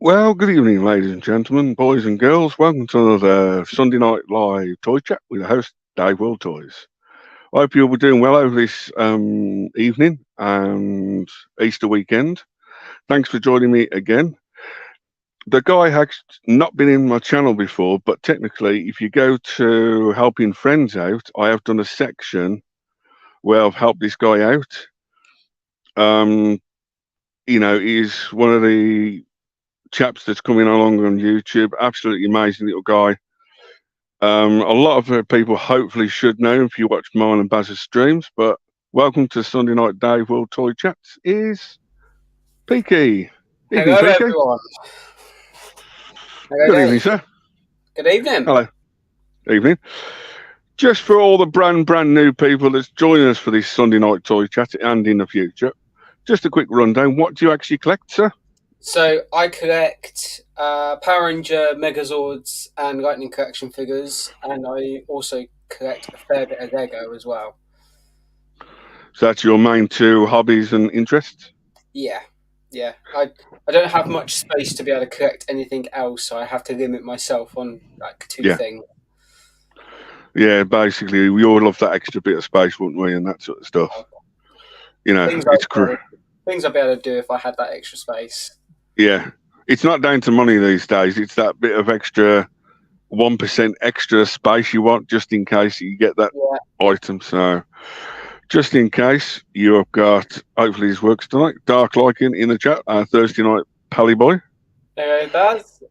Well, good evening, ladies and gentlemen, boys and girls. Welcome to another Sunday Night Live Toy Chat with the host, DavidWorldToys. I hope you'll be doing well over this evening and Easter weekend. Thanks for joining me again. The guy has not been in my channel before, but technically, if you go to helping friends out, I have done a section where I've helped this guy out. He's one of the chaps that's coming along on YouTube. Absolutely amazing little guy. A lot of people hopefully should know him if you watch mine and Baz's streams. But welcome to Sunday Night Dave World Toy Chats. Is Peaky. Evening, Hello, Peaky. everyone. Good evening, sir. Good evening. Hello. Evening. Just for all the brand new people that's joining us for this Sunday Night Toy Chat and in the future, just a quick rundown. What do you actually collect, sir? So I collect Power Ranger Megazords and Lightning Collection figures, and I also collect a fair bit of Lego as well. So that's your main two hobbies and interests? Yeah. I don't have much space to be able to collect anything else, so I have to limit myself on like two things. Yeah, basically, we all love that extra bit of space, wouldn't we, and that sort of stuff. You know, things I'd be able to do if I had that extra space. Yeah, it's not down to money these days. It's that bit of extra 1% extra space you want just in case you get that item. So, just in case, you have got, hopefully this works tonight, Dark Liking in the chat, Thursday night Pally Boy. There it does.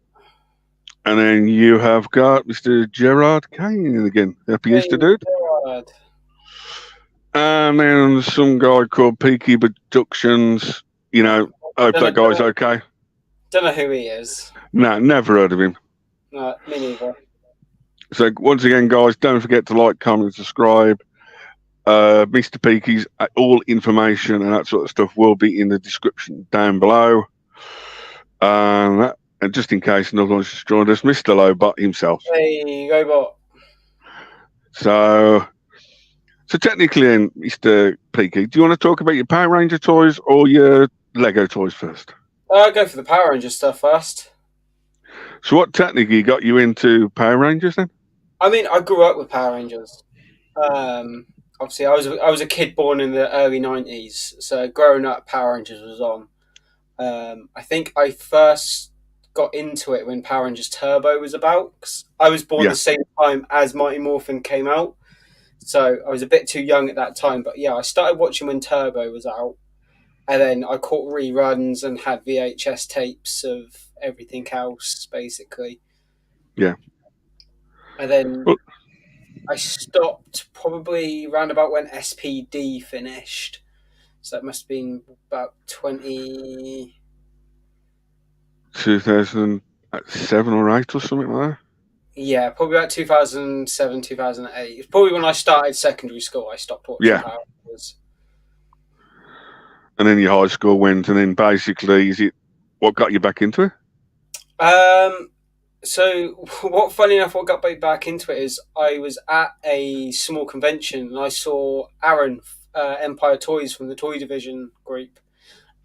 And then you have got Mr. Gerard Kane again. Happy Easter, dude. Gerard. And then some guy called Peaky Productions. You know, I hope that guy's okay. Don't know who he is. No, never heard of him. No, me neither. So once again, guys, don't forget to like, comment, subscribe. Mr. Peaky's all information and that sort of stuff will be in the description down below. And just in case another one's just joined us, Mr. Lobot himself. Hey, Lobot. So technically, then, Mr. Peaky, do you want to talk about your Power Ranger toys or your Lego toys first? I'll go for the Power Ranger stuff first. So what technically got you into Power Rangers then? I mean, I grew up with Power Rangers. Obviously, I was a kid born in the early 90s, so growing up, Power Rangers was on. I think I first got into it when Power Rangers Turbo was about, because I was born the same time as Mighty Morphin came out, so I was a bit too young at that time. But yeah, I started watching when Turbo was out, and then I caught reruns and had VHS tapes of everything else, basically. Yeah. And then I stopped probably around about when SPD finished. So that must have been about 2007 or 8 or something like that? Yeah, probably about 2007, 2008. It's probably when I started secondary school, I stopped watching Power Rangers. And then your high school went, and then basically, is it what got you back into it? So funny enough, what got me back into it is I was at a small convention and I saw Aaron, Empire Toys from the Toy Division group.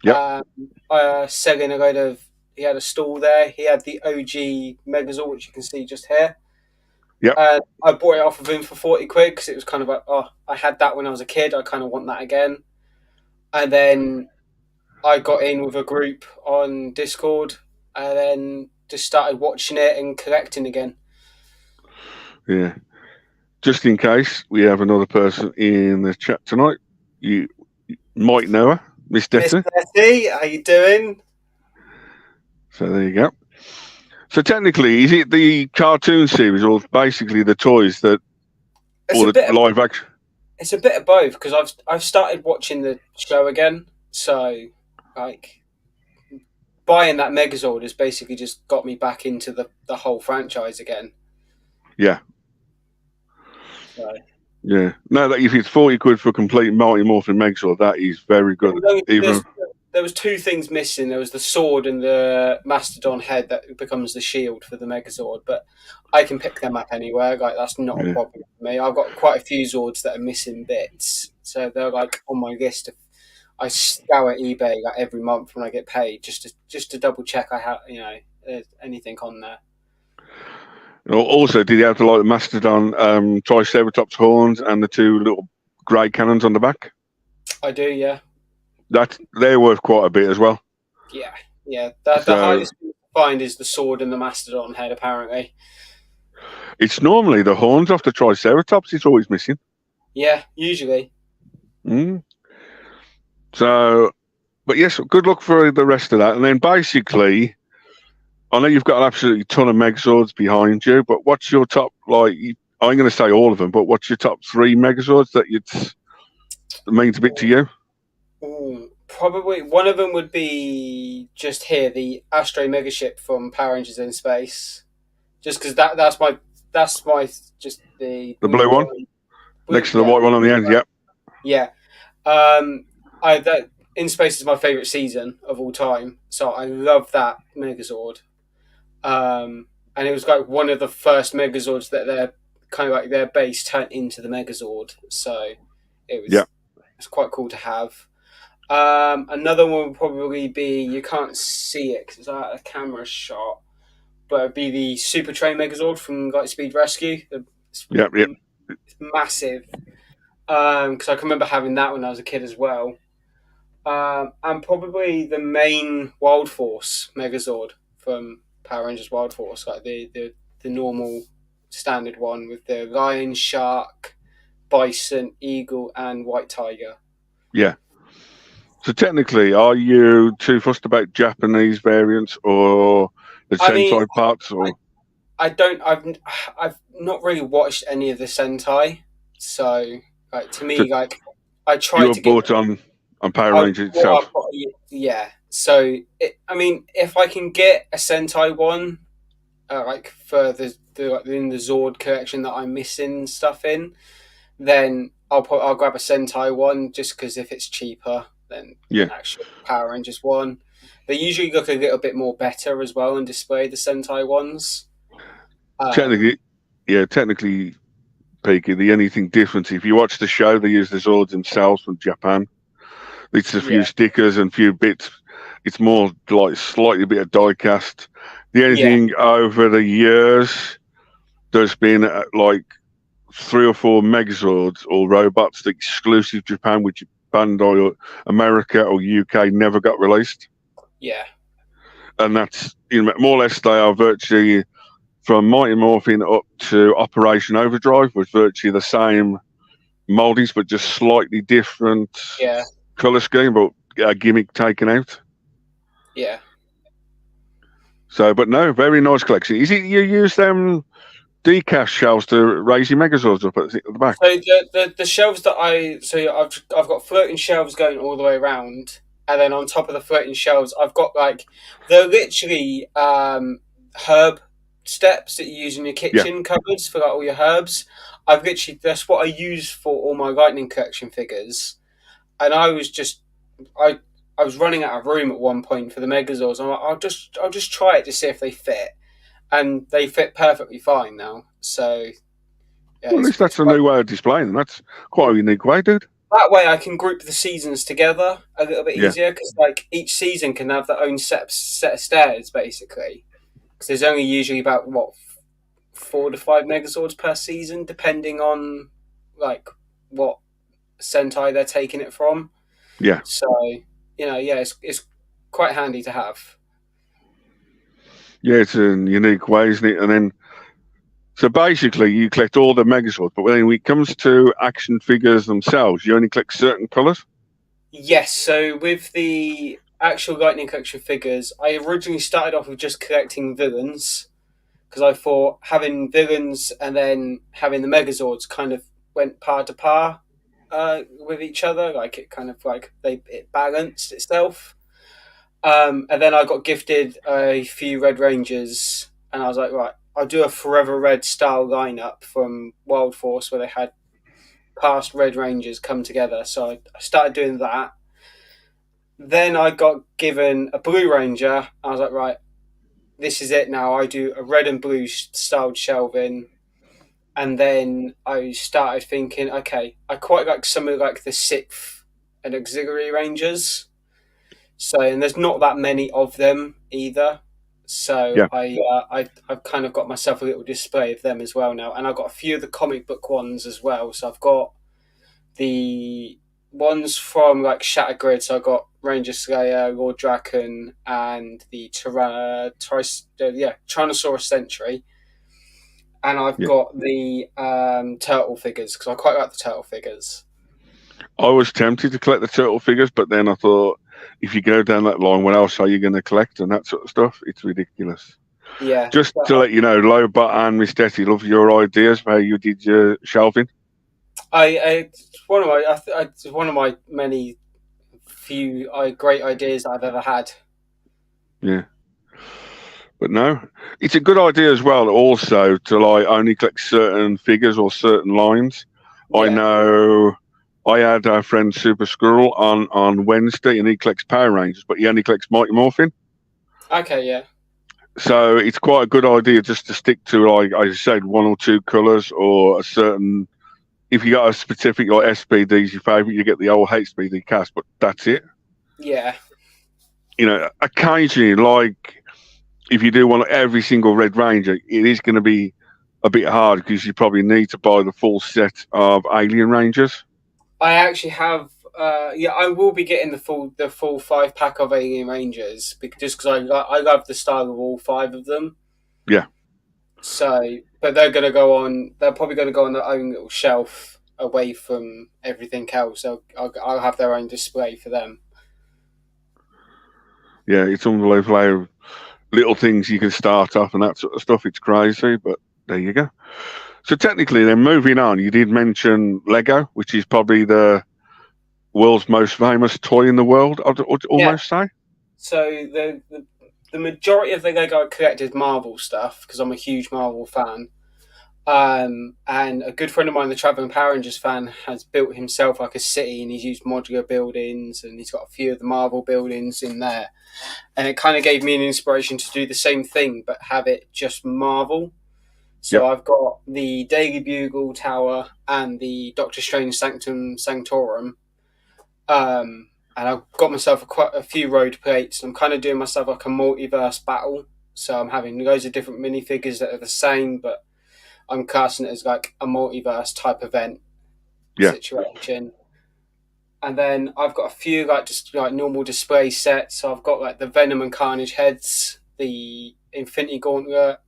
Selling a load of. He had a stall there. He had the OG Megazord, which you can see just here. Yeah. I bought it off of him for 40 quid because it was kind of like, I had that when I was a kid. I kind of want that again. And then I got in with a group on Discord and then just started watching it and collecting again. Yeah. Just in case, we have another person in the chat tonight. You might know her, Miss Detty. Miss Detty, how you doing? So there you go. So technically, is it the cartoon series or basically the toys that, or the live action? It's a bit of both because I've started watching the show again. So, like, buying that Megazord has basically just got me back into the whole franchise again. Yeah. So. Yeah. No, that if it's 40 quid for a complete Mighty Morphin Megazord, that is very good. There was two things missing. There was the sword and the Mastodon head that becomes the shield for the Megazord, but I can pick them up anywhere. Like, that's not a problem for me. I've got quite a few Zords that are missing bits, so they're like on my list. I scour eBay like every month when I get paid just to double check I have anything on there. Also, did you have to like the Mastodon Triceratops horns and the two little grey cannons on the back? I do, yeah. They're worth quite a bit as well. Yeah, yeah. The So hardest thing to find is the sword and the mastodon head, apparently. it's normally the horns off the Triceratops. It's always missing. Yeah, usually. Mm. So, but yes, good luck for the rest of that. And then basically, I know you've got an absolutely ton of Megazords behind you, but what's your top, like, I'm going to say all of them, but what's your top 3 Megazords that means a bit to you? Probably one of them would be just here, the Astro Megaship from Power Rangers in Space. Just because that's my just the The blue one? Next to the white one on the end, yep. Yeah. That In Space is my favorite season of all time, so I love that Megazord. And it was like one of the first Megazords that they're kind of like their base turned into the Megazord, so it's quite cool to have. Another one would probably be, you can't see it because it's out of a camera shot, but it'd be the Super Train Megazord from Lightspeed Rescue. It's massive. Because I can remember having that when I was a kid as well. And probably the main Wild Force Megazord from Power Rangers Wild Force, like the normal standard one with the lion, shark, bison, eagle, and white tiger. Yeah. So technically, are you too fussed about Japanese variants or the Sentai parts? Or I don't. I've not really watched any of the Sentai, so like to me, like I try to get bought on Power Rangers itself. Yeah. So if I can get a Sentai one, like for in the Zord collection that I'm missing stuff in, then I'll grab a Sentai one just because if it's cheaper than an actual Power Rangers one. They usually look a little bit more better as well on display, the Sentai ones. Technically, Peaky, the only thing different, if you watch the show, they use the Zords themselves from Japan. It's a few stickers and a few bits. It's more like slightly bit of die cast. The only thing over the years, there's been like 3 or 4 Megazords or robots that exclusive Japan, which Bandai or America or UK never got released. Yeah. And that's, more or less they are virtually from Mighty Morphin up to Operation Overdrive was virtually the same moldings, but just slightly different colour scheme, but a gimmick taken out. Yeah. So, but no, very nice collection. Is it you use them decaf shelves to raise your Megazords up at the back? So the shelves that I've got floating shelves going all the way around, and then on top of the floating shelves, I've got like they're literally herb steps that you use in your kitchen cupboards for like all your herbs. That's what I use for all my Lightning collection figures, and I was running out of room at one point for the Megazords. I'm like, I'll just try it to see if they fit, and they fit perfectly fine now. So well, at least that's a new way of displaying them. That's quite a unique way, dude. That way, I can group the seasons together a little bit easier because, like, each season can have their own set of stairs, basically. Because there's only usually about 4 to 5 Megazords per season, depending on like what Sentai they're taking it from. Yeah. So it's quite handy to have. Yeah, it's a unique way, isn't it? And then, so basically, you collect all the Megazords, but when it comes to action figures themselves, you only collect certain colours? Yes, so with the actual Lightning collection figures, I originally started off with just collecting villains, because I thought having villains and then having the Megazords kind of went par to par with each other, like it kind of like it balanced itself. And then I got gifted a few Red Rangers, and I was like, right, I'll do a Forever Red style lineup from Wild Force where they had past Red Rangers come together. So I started doing that. Then I got given a Blue Ranger. I was like, right, this is it now. I do a red and blue styled shelving. And then I started thinking, okay, I quite like some of like the Sixth and auxiliary rangers. So, and there's not that many of them either. So Yeah, I've kind of got myself a little display of them as well now, and I've got a few of the comic book ones as well. So I've got the ones from like Shattered Grid. So I've got Ranger Slayer, Lord Draken, and the Tyrannosaurus Sentry. And I've yeah. got the turtle figures because I quite like the turtle figures. I was tempted to collect the turtle figures, but then I thought, if you go down that line, what else are you going to collect and that sort of stuff? It's ridiculous. Yeah, Just to let you know, Lobot and Miss Detty love your ideas for how you did your shelving. it's one of my many few great ideas that I've ever had. Yeah. But no, it's a good idea as well. Also, to like only collect certain figures or certain lines. I Yeah. know I had our friend Super Squirrel on Wednesday, and he collects Power Rangers, but he only collects Mighty Morphin. Okay. Yeah. So it's quite a good idea just to stick to, like I said, one or two colours or a certain. If you got a specific like SPD's your favourite, you get the old HPD cast, but that's it. Yeah. You know, occasionally, like if you do want every single Red Ranger, it is going to be a bit hard because you probably need to buy the full set of Alien Rangers. I actually have. I will be getting the full 5 pack of Alien Rangers just because I love the style of all 5 of them. Yeah, So, but they're going to go on. They're probably going to go on their own little shelf away from everything else. So I'll have their own display for them. yeah, it's unbelievable how little things you can start off and that sort of stuff. It's crazy, but there you go. So technically, then moving on, you did mention Lego, which is probably the world's most famous toy in the world. I'd Yeah. almost say. So the majority of the Lego I collect is Marvel stuff because I'm a huge Marvel fan. And a good friend of mine, the Traveling Power Rangers fan, has built himself like a city, and he's used modular buildings, and he's got a few of the Marvel buildings in there. And it kind of gave me an inspiration to do the same thing, but have it just Marvel. So Yep. I've got the Daily Bugle Tower and the Doctor Strange Sanctum Sanctorum. And I've got myself quite a few road plates. I'm kind of doing myself like a multiverse battle. So I'm having loads of different minifigures that are the same, but I'm casting it as like a multiverse type event Yeah. situation. And then I've got a few like just like normal display sets. So I've got like the Venom and Carnage heads, the Infinity Gauntlet.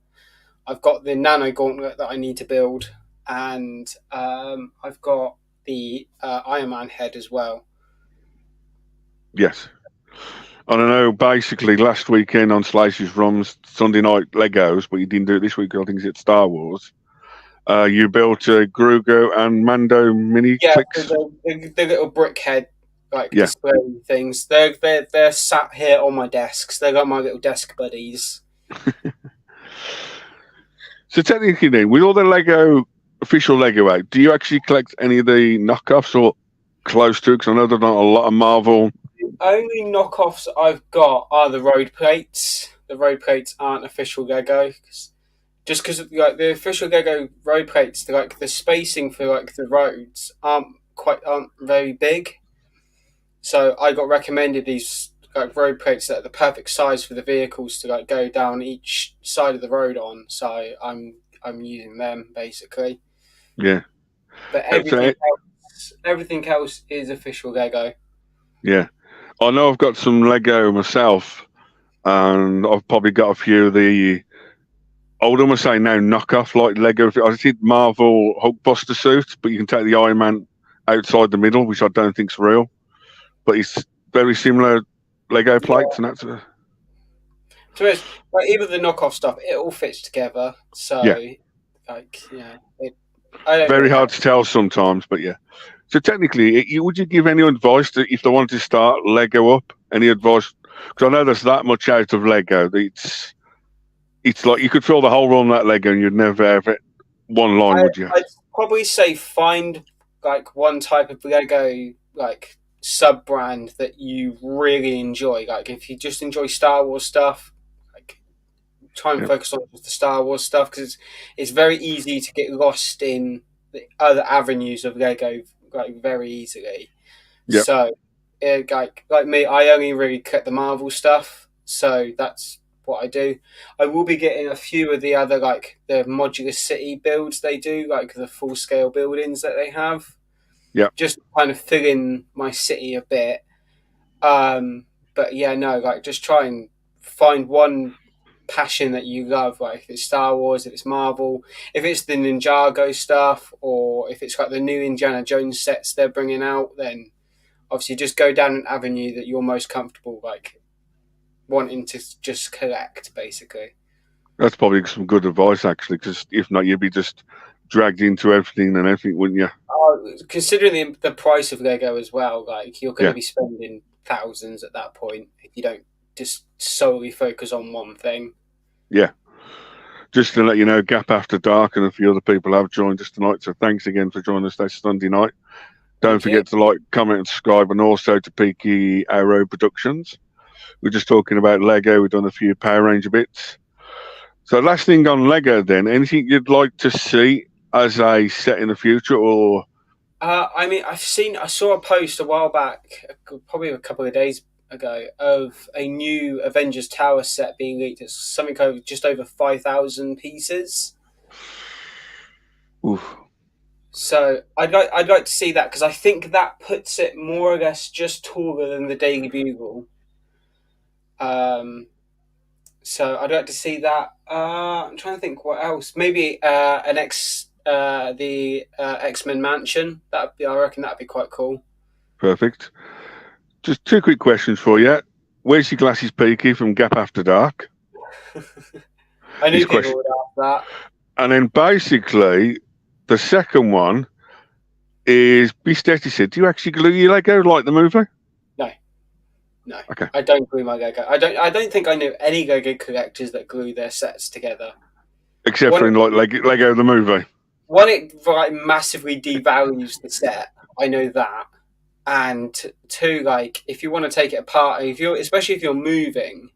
I've got the Nano Gauntlet that I need to build, and I've got the Iron Man head as well. Yes. I don't know. Basically, last weekend on Slice's Rum's Sunday night Legos, but you didn't do it this week. I think it's Star Wars. You built a Grugo and Mando mini Yeah, clicks. the little brick head like Yeah. display things. They're sat here on my desks. They're like my little desk buddies. So technically, then, with all the Lego official Lego out, do you actually collect any of the knockoffs or close to? Because I know there's not a lot of Marvel. Only knockoffs I've got are the road plates. The road plates aren't official Lego. Just because like the official Lego road plates, like the spacing for like the roads aren't very big. So I got recommended these like road plates that are the perfect size for the vehicles to like go down each side of the road on. So I'm using them basically. Yeah. But So, everything else is official Lego. yeah. I know I've got some Lego myself, and I've probably got a few of the. I would almost say now knockoff like Lego. I did Marvel Hulkbuster suit, but you can take the Iron Man outside the middle, which I don't think's real. But it's very similar Lego plates, and that's To be honest, like even the knockoff stuff, it all fits together. So yeah, like I don't very really hard have. to tell sometimes, but yeah. So technically, would you give any advice to if they wanted to start Lego up? Any advice? Because I know there's that much out of Lego. It's like you could fill the whole room that Lego, and you'd never have it one line, would you? I'd probably say find like one type of Lego like sub brand that you really enjoy. Like if you just enjoy Star Wars stuff, like try and Yeah, focus on just the Star Wars stuff because it's very easy to get lost in the other avenues of Lego like very easily. yeah, So like me, I only really collect the Marvel stuff, so that's what I do. I will be getting a few of the other like the modular city builds they do, like the full scale buildings that they have, Yeah, just kind of fill in my city a bit. Um, but yeah, no, like just try and find one passion that you love, like if it's Star Wars, if it's Marvel, if it's the Ninjago stuff, or if it's like the new Indiana Jones sets they're bringing out, then obviously just go down an avenue that you're most comfortable like wanting to just collect, basically. that's probably some good advice actually, because if not, you'd be just dragged into everything and everything, wouldn't you? Considering the price of Lego as well, like you're going to Yeah, be spending thousands at that point if you don't just solely focus on one thing. yeah. Just to let you know, Gap After Dark and a few other people have joined us tonight. So thanks again for joining us this Sunday night. Don't Thank you. forget to like, comment, and subscribe, and also to Peaky Arrow Productions. We're just talking about Lego. We've done a few Power Ranger bits. So last thing on Lego then, anything you'd like to see as a set in the future, or I mean, I saw a post a while back, probably a couple of days ago, of a new Avengers Tower set being leaked. It's something over just over 5,000 pieces. oof, So I'd like to see that because I think that puts it more or less just taller than the Daily Bugle. Um, so I'd like to see that. I'm trying to think what else. Maybe the X-Men Mansion. I reckon that'd be quite cool. perfect. Just two quick questions for you. Where's your glasses, Peaky, from Gap After Dark? I knew This people question, would ask that. and then basically the second one is be steady said, do you actually glue your Lego like the movie? No, no, Okay. I don't glue my Lego. I don't think I know any Lego collectors that glue their sets together. Except for One, in like Lego the movie. one, it like massively devalues the set. I know that. And two, like if you want to take it apart, if you're especially if you're moving,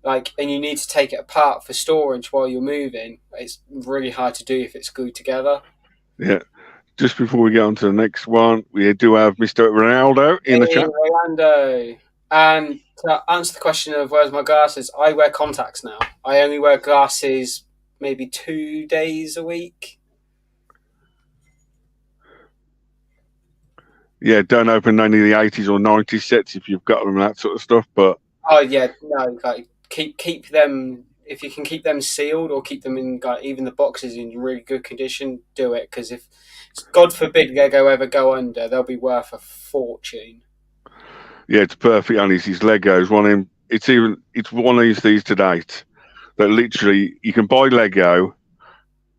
like and you need to take it apart for storage while you're moving, it's really hard to do if it's glued together. Yeah. Just before we get on to the next one, we do have Mr. Ronaldo in the Hey, chat. Orlando. And to answer the question of where's my glasses, I wear contacts now. I only wear glasses maybe 2 days a week. Yeah, don't open any of the 80s or 90s sets if you've got them and that sort of stuff. But Oh yeah, no, like keep them if you can keep them sealed or keep them in like even the boxes in really good condition. Do it because if God forbid Lego ever go under, they'll be worth a fortune. yeah, it's perfect honest. These Legos, it's one of these to date that literally you can buy Lego,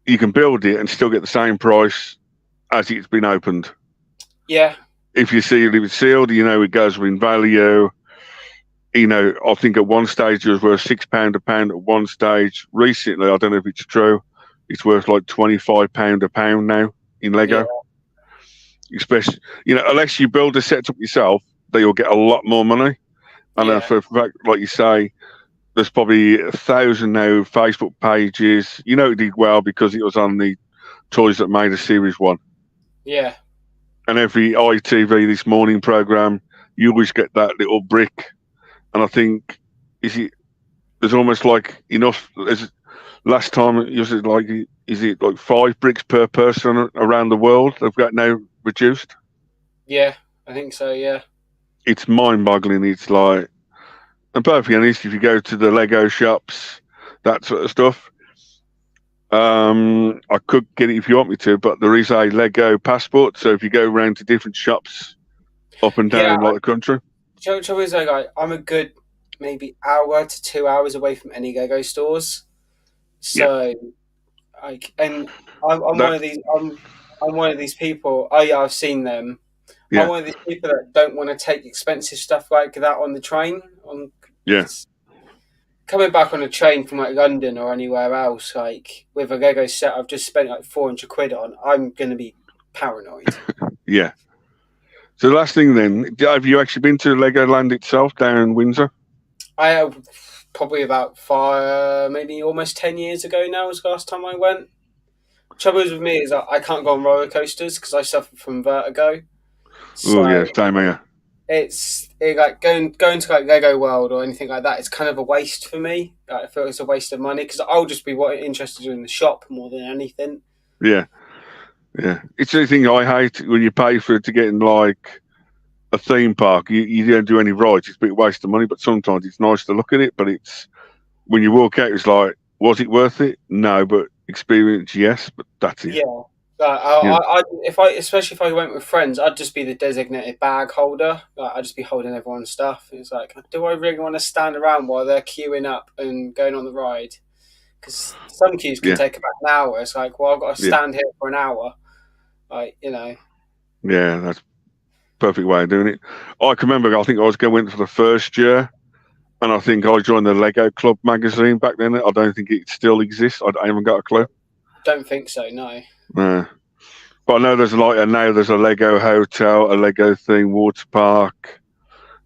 you can build it and still get the same price as it's been opened. Yeah, If you see it sealed, you know it goes in value. You know, I think at one stage it was worth £6 a pound. At one stage recently, I don't know if it's true, it's worth like £25 a pound now in yeah, Lego. Especially, you know, unless you build a setup yourself, then you'll get a lot more money. And yeah, for fact, like you say, there's probably 1,000 now Facebook pages. You know, it did well because it was on the Toys That Made a Series 1. yeah, And every ITV This Morning program, you always get that little brick. And I think, there's almost like enough. As last time, is it like 5 bricks per person around the world? They've got now reduced. yeah. I think so. Yeah, It's mind-boggling. It's like, and perfectly honest, if you go to the Lego shops, that sort of stuff, I could get it if you want me to, but there is a Lego passport. So if you go around to different shops up and yeah. down like the country, Trouble is, like, I'm a good maybe hour to 2 hours away from any Lego stores. yeah, So, like, and I'm one that, of these. I'm one of these people. Oh yeah, I've seen them. I'm yeah, one of these people that don't want to take expensive stuff like that on the train. On yeah, coming back on a train from like London or anywhere else, like with a Lego set I've just spent like 400 quid on, I'm gonna be paranoid. yeah. So the last thing then, have you actually been to Legoland itself down in Windsor? I have probably about maybe almost 10 years ago now was the last time I went. Trouble is with me is I can't go on roller coasters because I suffer from vertigo. Oh So yeah, same here. like going to like Lego World or anything like that. It's kind of a waste for me. Like, I feel it's a waste of money because I'll just be interested in the shop more than anything. Yeah, yeah. It's the thing I hate when you pay for it to get in like a theme park. You don't do any rides. It's a bit waste of money, but sometimes it's nice to look at it. But it's when you walk out, it's like, was it worth it? No, but experience, yes. But that's it. Yeah. Like, Yeah, if I, especially if I went with friends, I'd just be the designated bag holder. Like, I'd just be holding everyone's stuff. It's like, do I really want to stand around while they're queuing up and going on the ride? Because some queues can yeah, take about an hour. It's like, well, I've got to yeah, stand here for an hour. Like, you know, yeah. That's perfect way of doing it. I can remember. I think I was going for the first year, and I think I joined the Lego Club magazine back then. I don't think it still exists. I haven't got a clue. don't think so. No. Uh, but I know there's like now there's a Lego hotel, a Lego theme water park,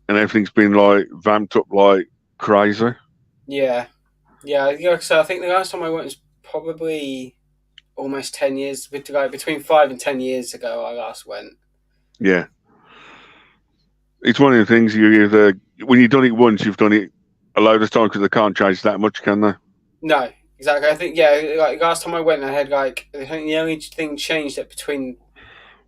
and everything's been like vamped up like crazy. Yeah. Yeah. So I think the last time I went was probably almost 10 years. Like between 5 and 10 years ago, I last went. Yeah, it's one of the things you either when you've done it once, you've done it a load of times because they can't change that much, can they? No, exactly. I think yeah. Like last time I went, I had like I think the only thing changed that between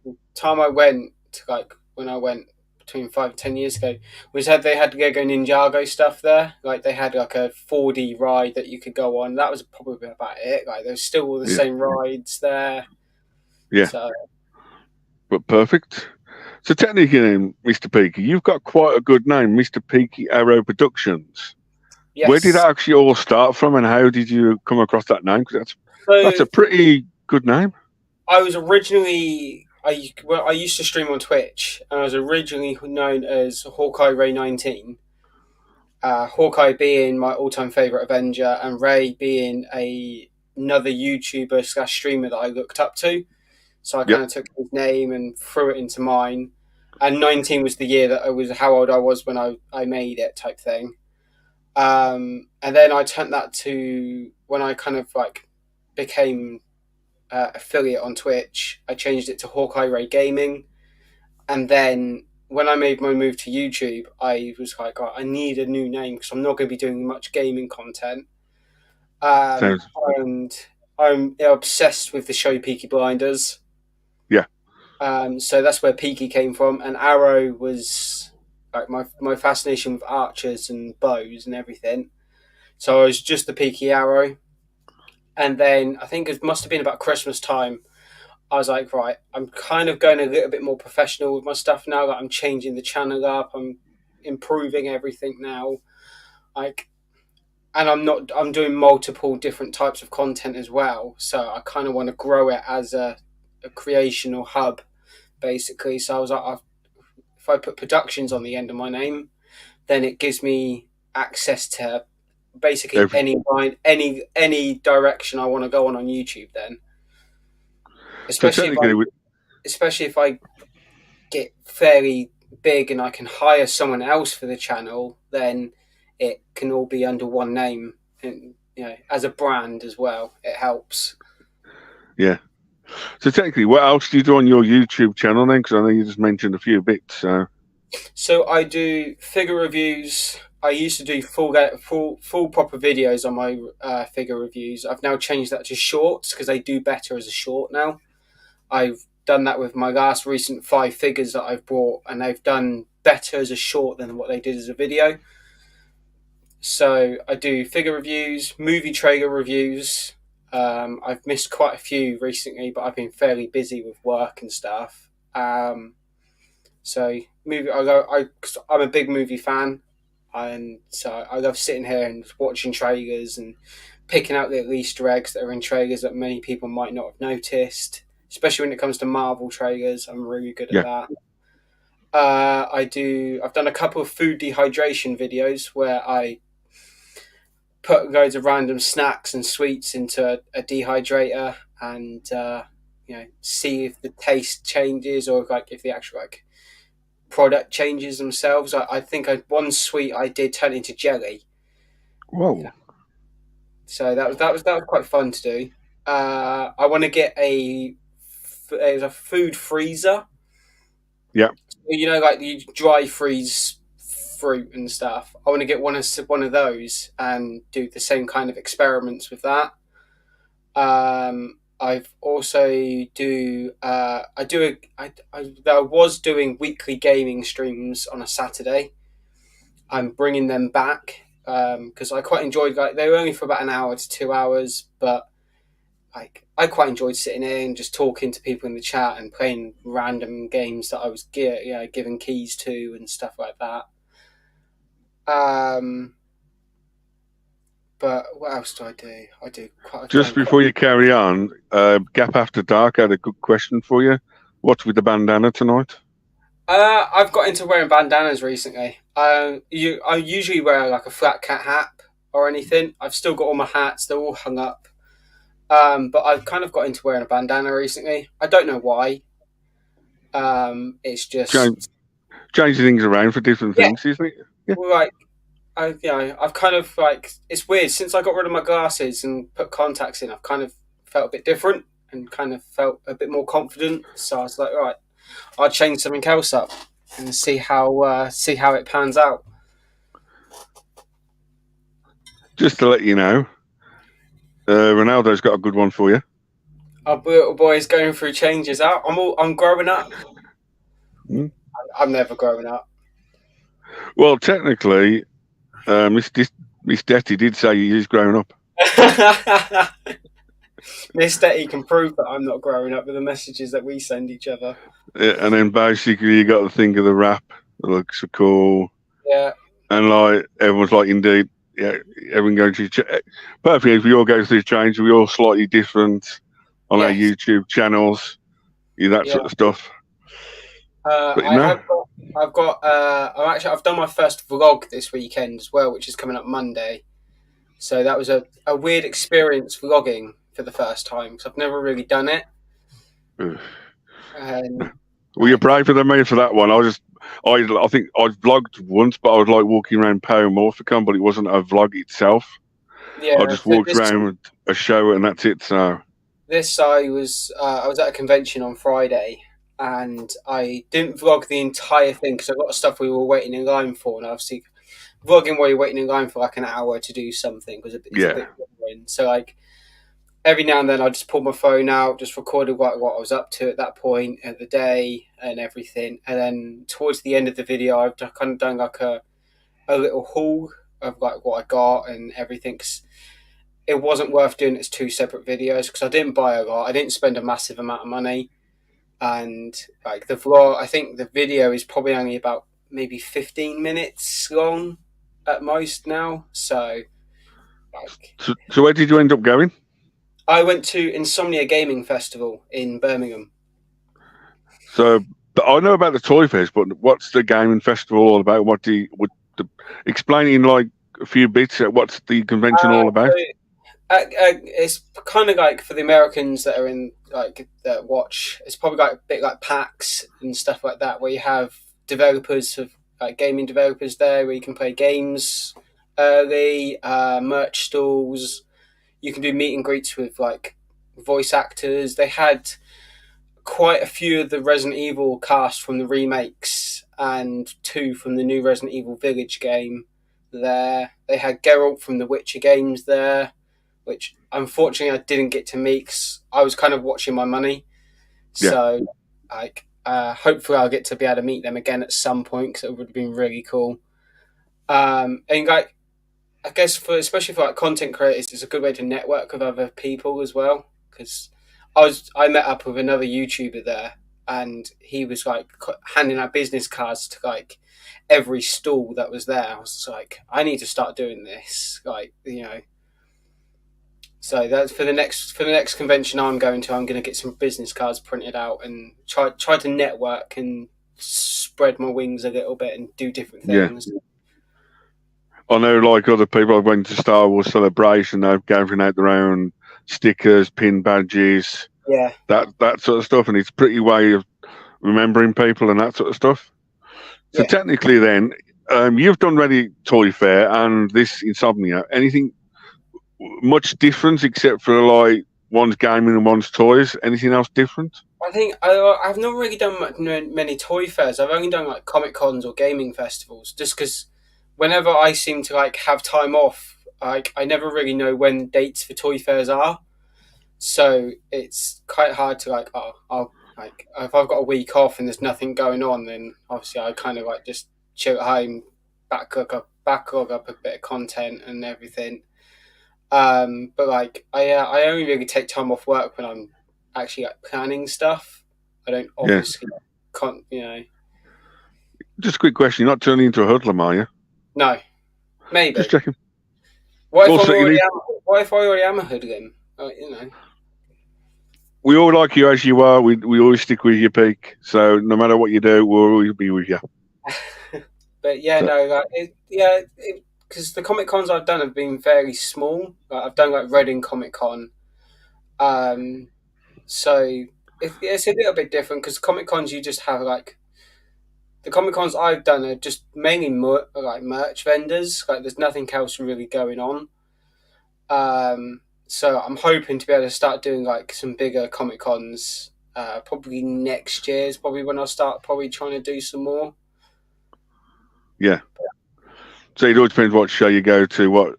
the time I went to like when I went between 5 and 10 years ago was that they had Lego Ninjago stuff there. Like they had like a 4D ride that you could go on. That was probably about it. Like there's still all the Yeah, same rides there. yeah, So but perfect. So technically, then, Mr. Peaky, you've got quite a good name, Mr. Peaky Arrow Productions. Where did yes. that actually all start from, and how did you come across that name? Because that's So a pretty good name. I was originally I used to stream on Twitch and I was originally known as Hawkeye Ray 19. Hawkeye being my all-time favorite Avenger, and Ray being another YouTuber slash streamer that I looked up to. So I Yep. kind of took his name and threw it into mine. And 19 was the year that I was how old I was when I made it, type thing. And then I turned that to when I kind of like became affiliate on Twitch. I changed it to Hawkeye Ray Gaming, and then when I made my move to YouTube, I was like, oh, I need a new name because I'm not going to be doing much gaming content. Sounds And I'm obsessed with the show Peaky Blinders. yeah. So that's where Peaky came from. And Arrow was like my fascination with archers and bows and everything. So I was just the Peaky Arrow. And then I think it must have been about Christmas time. I was like, right, I'm kind of going a little bit more professional with my stuff now. Like I'm changing the channel up. I'm improving everything now. Like, and I'm doing multiple different types of content as well. So I kind of want to grow it as a creational hub, basically. So I was like, if I put productions on the end of my name, then it gives me access to basically Every, any direction I want to go on YouTube. Then, so especially if I technically, especially if I get fairly big and I can hire someone else for the channel, then it can all be under one name, and as a brand as well, it helps. yeah. So technically, what else do you do on your YouTube channel then? Because I know you just mentioned a few bits. So I do figure reviews. I used to do full proper videos on my figure reviews. I've now changed that to shorts because they do better as a short now. I've done that with my last recent 5 figures that I've brought, and they've done better as a short than what they did as a video. So I do figure reviews, movie trailer reviews. I've missed quite a few recently, but I've been fairly busy with work and stuff. So movie, I'm a big movie fan, and so I love sitting here and watching trailers and picking out little Easter eggs that are in trailers that many people might not have noticed. Especially when it comes to Marvel trailers, I'm really good at Yeah, that. I've done a couple of food dehydration videos where I put loads of random snacks and sweets into a dehydrator and see if the taste changes or like if the actual like product changes themselves. I think one sweet I did turn into jelly. whoa, So that was quite fun to do. I want to get a food freezer. yeah, like you dry freeze fruit and stuff. I want to get one of those and do the same kind of experiments with that. I've also I was doing weekly gaming streams on a Saturday. I'm bringing them back because I quite enjoyed. Like they were only for about an hour to 2 hours, but like I quite enjoyed sitting in and just talking to people in the chat and playing random games that I was given keys to and stuff like that. But what else do I do? I do quite. Just before you carry on, Gap After Dark had a good question for you. What's with the bandana tonight? I've got into wearing bandanas recently. I usually wear like a flat cat hat or anything. I've still got all my hats; they're all hung up. But I've kind of got into wearing a bandana recently. I don't know why. It's just changing things around for different things, isn't it? Yeah. Like, I've kind of like it's weird since I got rid of my glasses and put contacts in. I've kind of felt a bit different and kind of felt a bit more confident. So I was like, all right, I'll change something else up and see how it pans out. Just to let you know, Ronaldo's got a good one for you. Our little boy is going through changes. I'm growing up. I'm never growing up. Well, technically, Miss Detty did say he is growing up. Miss Detty can prove that I'm not growing up with the messages that we send each other. Yeah, and then basically you got to think of the rap that looks so cool. Yeah. And like everyone's like, indeed, yeah, everyone goes through. Perfectly, if we all go through change, we all slightly different on our YouTube channels, that sort of stuff. I've done my first vlog this weekend as well, which is coming up Monday. So that was a weird experience vlogging for the first time because I've never really done it. Were you braver than me for that one? I think I vlogged once, but I was like walking around Paramorphicon, but it wasn't a vlog itself. Yeah, I just walked around with a show and that's it. So I was at a convention on Friday. And I didn't vlog the entire thing because a lot of stuff we were waiting in line for, and obviously vlogging while you're waiting in line for like an hour to do something was a bit boring. So like every now and then I just pulled my phone out, just recorded what I was up to at that point of the day and everything, and then towards the end of the video I've kind of done like a little haul of like what I got and everything. Cause it wasn't worth doing it as two separate videos because I didn't buy a lot, I didn't spend a massive amount of money. And like the vlog, I think the video is probably only about maybe 15 minutes long at most now. So where did you end up going? I went to Insomnia Gaming Festival in Birmingham. So I know about the Toy Fest, but what's the gaming festival all about? Explain in like a few bits. What's the convention all about? It's kind of like for the Americans that are in like that watch. It's probably like a bit like PAX and stuff like that, where you have developers of like gaming developers there, where you can play games early, merch stalls. You can do meet and greets with like voice actors. They had quite a few of the Resident Evil cast from the remakes and 2 from the new Resident Evil Village game there. They had Geralt from the Witcher games there, which unfortunately I didn't get to meet because I was kind of watching my money. Yeah. So, like, hopefully I'll get to be able to meet them again at some point because it would have been really cool. And like, I guess especially for like content creators, it's a good way to network with other people as well. Because I met up with another YouTuber there, and he was like handing out business cards to like every stall that was there. I was like, I need to start doing this, like So that's for the next convention I'm going to. I'm going to get some business cards printed out and try to network and spread my wings a little bit and do different things. Yeah. I know, like other people, I went to Star Wars Celebration. They're gathering out their own stickers, pin badges, that sort of stuff, and it's a pretty way of remembering people and that sort of stuff. So technically, then you've done Ready Toy Fair and this Insomnia. Anything much different except for like one's gaming and one's toys? Anything else different? I think I've not really done many toy fairs. I've only done like comic cons or gaming festivals, just because whenever I seem to like have time off, like I never really know when dates for toy fairs are. So it's quite hard to like, oh, I'll like if I've got a week off and there's nothing going on, then obviously I kind of like just chill at home, backlog up a bit of content and everything. But like I only really take time off work when I'm actually like planning stuff. I don't Yeah. obviously Just a quick question. You're not turning into a hoodlum, are you? no, Just maybe. checking. What if Also, you need. what if I already am a hoodlum? We all like you as you are. We always stick with your peak. So no matter what you do, we'll always be with you. But yeah, So, no, like because the comic cons I've done have been very small. Like, I've done like Reading Comic Con, um, so it's a little bit different because Comic Cons you just have like the Comic Cons I've done are just mainly like merch vendors. Like there's nothing else really going on. So I'm hoping to be able to start doing like some bigger Comic Cons. Probably next year is probably when I'll start probably trying to do some more. yeah. So it all depends what show you go to.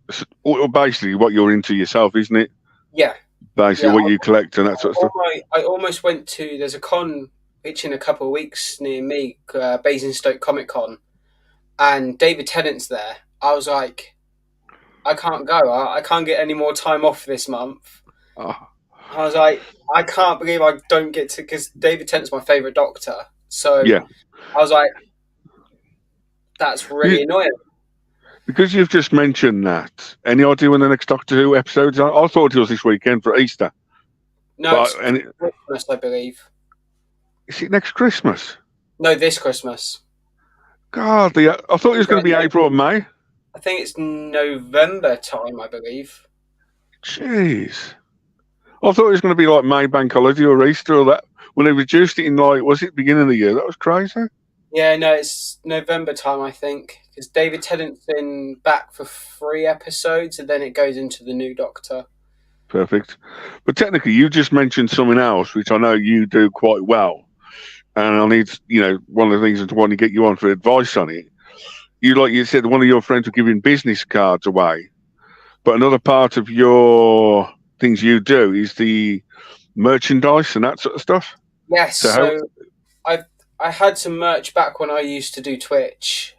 Basically what you're into yourself, isn't it? Yeah, Basically yeah. what you collect and that sort of stuff. I almost went to. There's a con which in a couple of weeks near me, Basingstoke Comic Con, and David Tennant's there. I was like, I can't go. I can't get any more time off this month. Oh, I was like, I can't believe I don't get to because David Tennant's my favorite Doctor. So yeah. I was like, that's really annoying. Because you've just mentioned that, any idea when the next Doctor Who episodes are? I thought it was this weekend for Easter. No, But it's Christmas, I believe. is it next Christmas? No, this Christmas. God, I thought it was going to be April or May. I think it's November time, I believe. Jeez. I thought it was going to be like May Bank Holiday or Easter or that. When they reduced it in was it beginning of the year? That was crazy. Yeah, no, it's November time, I think, because David Tennant's been back for 3 episodes, and then it goes into the new Doctor. Perfect. But technically, you just mentioned something else, which I know you do quite well. And I need, one of the things I want to get you on for advice on it. Like you said, one of your friends were giving business cards away. But another part of your things you do is the merchandise and that sort of stuff. Yes, So I had some merch back when I used to do Twitch,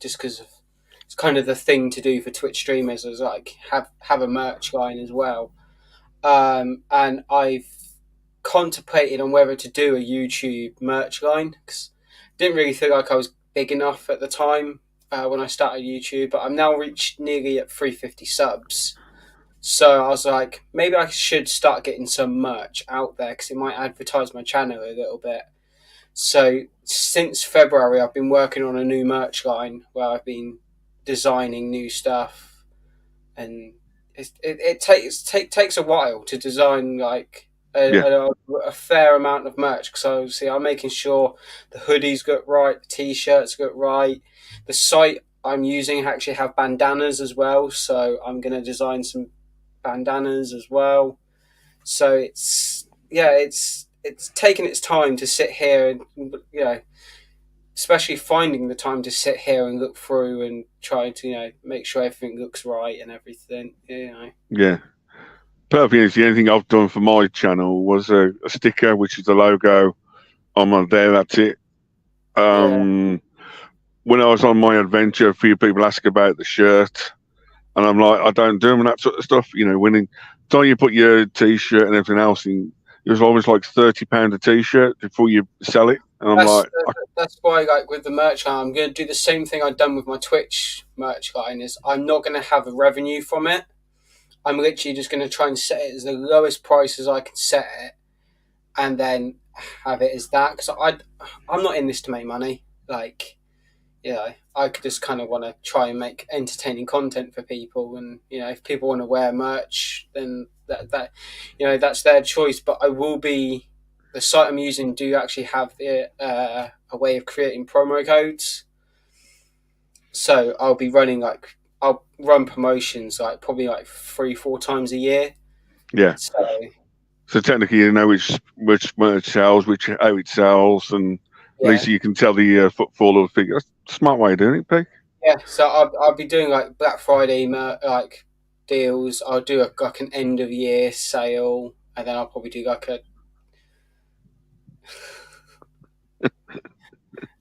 just because it's kind of the thing to do for Twitch streamers, is like have a merch line as well. And I've contemplated on whether to do a YouTube merch line because I didn't really feel like I was big enough at the time when I started YouTube, but I'm now reached nearly at 350 subs. So I was like, maybe I should start getting some merch out there because it might advertise my channel a little bit. So since February, I've been working on a new merch line where I've been designing new stuff, and it takes a while to design like yeah, a fair amount of merch because obviously I'm making sure the hoodies got right, the t-shirts got right, the site I'm using actually have bandanas as well, so I'm going to design some bandanas as well. So it's taken its time to sit here and especially finding the time to sit here and look through and try to make sure everything looks right and everything. yeah. Perfect. Is the only thing I've done for my channel was a sticker, which is the logo on there. That's it. Yeah. When I was on my adventure, a few people ask about the shirt, and I'm like, I don't do them and that sort of stuff. When time you put your t-shirt and everything else in, it was always like £30 a t-shirt before you sell it, and I'm like, That's why, like with the merch line, I'm going to do the same thing I've done with my Twitch merch line. Is I'm not going to have a revenue from it. I'm literally just going to try and set it as the lowest price as I can set it, and then have it as that because I'm not in this to make money. Like, I could just kind of want to try and make entertaining content for people, and if people want to wear merch, then that that's their choice. But the site I'm using do actually have a way of creating promo codes, so I'll run promotions like probably like 3-4 times a year. yeah. So So technically, you know which merch sells, how it sells, and at Yeah, least you can tell the footfall of the figure. That's a smart way of doing it, Pete. yeah. So I'll be doing like Black Friday like deals. I'll do like an end of year sale, and then I'll probably do like a.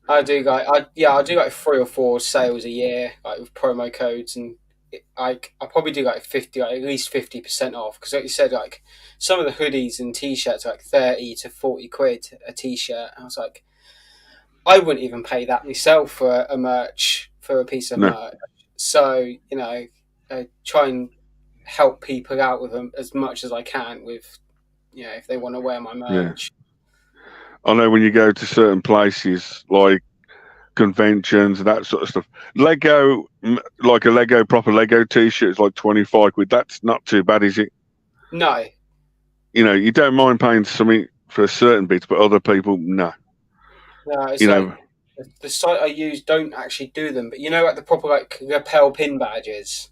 I'll do like 3 or 4 sales a year, like with promo codes, and I'll probably do like 50, like at least 50% off. Because like you said, like some of the hoodies and t-shirts are like 30 to 40 quid a t-shirt. And I was like, I wouldn't even pay that myself for a piece of No, merch. So try and help people out with them as much as I can with, if they want to wear my yeah. merch. I know when you go to certain places like conventions and that sort of stuff, like a proper Lego T-shirt is like 25 quid. That's not too bad, is it? No, You know, you don't mind paying something for certain bits, but other people, no. no, it's You like know, the site I use don't actually do them, but like the proper like lapel pin badges.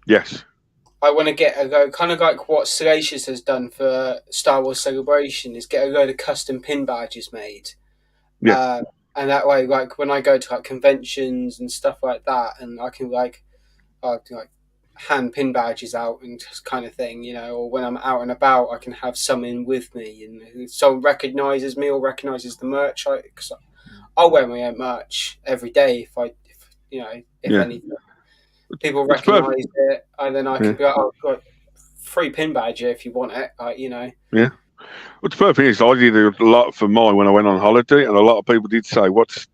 yes, I want to get a go, kind of like what Salacious has done for Star Wars Celebration, is get a load of custom pin badges made. yeah, And that way, like when I go to like conventions and stuff like that, and I can like hand pin badges out and just kind of thing, or when I'm out and about, I can have something with me, and if someone recognizes me or recognizes the merch, cause I'll wear my own merch every day if yeah. anything. People It's perfect. recognise it, and then I Yeah, can be like, "Oh, got free pin badge if you want it." yeah. What's perfect is I did a lot for mine when I went on holiday, and a lot of people did say, "What's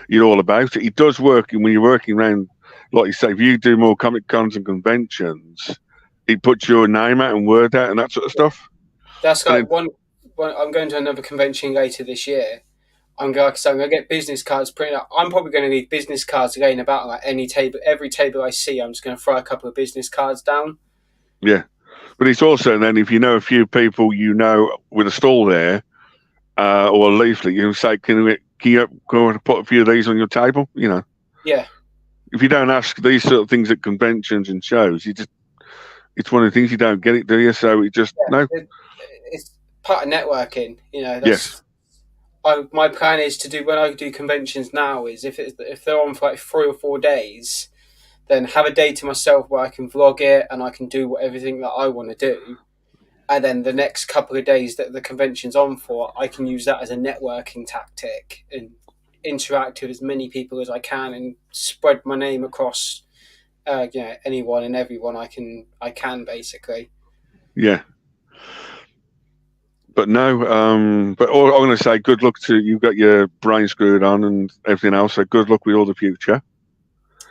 it all about?" It does work, and when you're working around, like you say, if you do more comic cons and conventions, it puts your name out and word out and that sort of stuff. That's And like then, one. I'm going to another convention later this year. I'm going to get business cards printed out. I'm probably going to need business cards laying about like any table, every table I see. I'm just going to throw a couple of business cards down. yeah, but it's also then if you know a few people with a stall there or a leaflet, you can say, can you go and put a few of these on your table? You know, Yeah, if you don't ask these sort of things at conventions and shows, it's one of the things you don't get it, do you? So it just no, it's part of networking. yes, My plan is to do when I do conventions now is if they're on for like 3 or 4 days, then have a day to myself where I can vlog it and I can do everything that I want to do. And then the next couple of days that the convention's on for, I can use that as a networking tactic and interact with as many people as I can and spread my name across, anyone and everyone I can basically. yeah. But no, but all, I'm going to say good luck to you've got your brain screwed on and everything else. So good luck with all the future,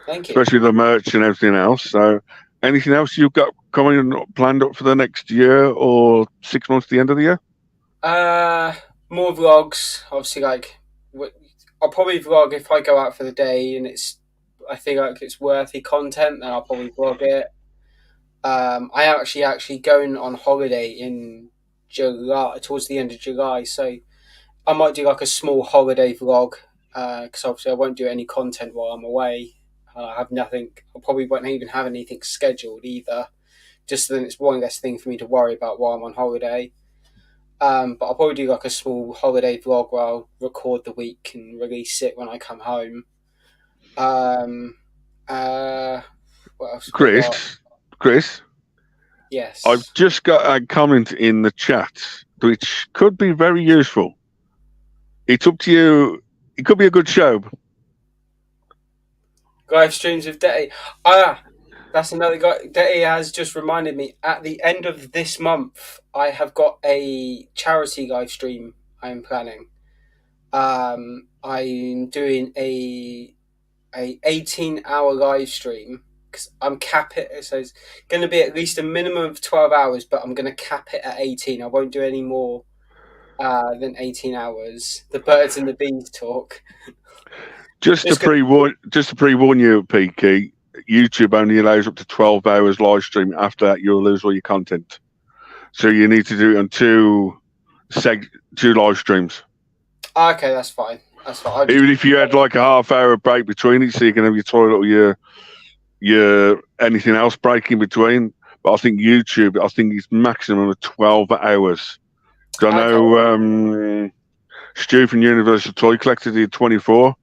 Thank you. especially the merch and everything else. So anything else you've got coming and planned up for the next year or 6 months to the end of the year? Uh, More vlogs. Obviously, like I'll probably vlog if I go out for the day and I think like it's worthy content. Then I'll probably vlog it. I am actually going on holiday in July, towards the end of July, so I might do like a small holiday vlog. Because obviously I won't do any content while I'm away. I have nothing. I probably won't even have anything scheduled either. Just then it's one less thing for me to worry about while I'm on holiday. But I'll probably do like a small holiday vlog where I'll record the week and release it when I come home. Um, what else have I got? Chris, I've Yes. just got a comment in the chat which could be very useful. It's up to you. It could be a good show. Live streams of Detty. That's another guy. Detty has just reminded me. At the end of this month, I have got a charity live stream I'm planning. I'm doing a 18-hour live stream because I'm cap it. So it's going to be at least a minimum of 12 hours, but I'm going to cap it at 18. I won't do any more than 18 hours. The birds and the bees talk. Just to pre-warn you, PK, YouTube only allows up to 12 hours live stream. After that, you'll lose all your content. So you need to do it on two live streams. Okay, that's fine. That's fine. Even if you had like a half-hour break between it, so you can have your toilet or your anything else break in between. But I think YouTube, it's maximum of 12 hours I Okay. know Stu from Universal Toy Collector did 24.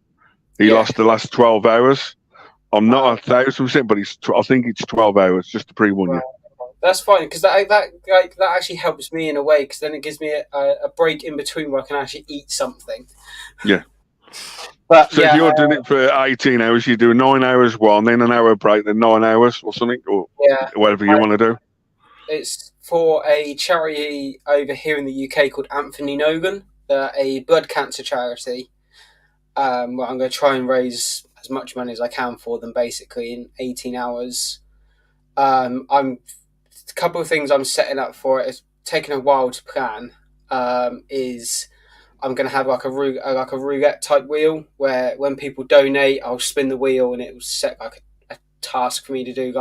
He Yeah. lost the last 12 hours. I'm not Uh, 1,000%, but I think it's 12 hours just to pre-warn you. right. That's fine because that actually helps me in a way because then it gives me a break in between where I can actually eat something. Yeah. But So if yeah, you're doing it for 18 hours, you do 9 hours one, then an hour break, then 9 hours or something, or yeah, whatever you want to do. it's for a charity over here in the UK called Anthony Nogan. They're a blood cancer charity. Where I'm going to try and raise as much money as I can for them, basically in 18 hours. I'm a couple of things I'm setting up for it. It's taken a while to plan. Is I'm going to have like a roulette type wheel where when people donate, I'll spin the wheel and it will set like a task for me to do.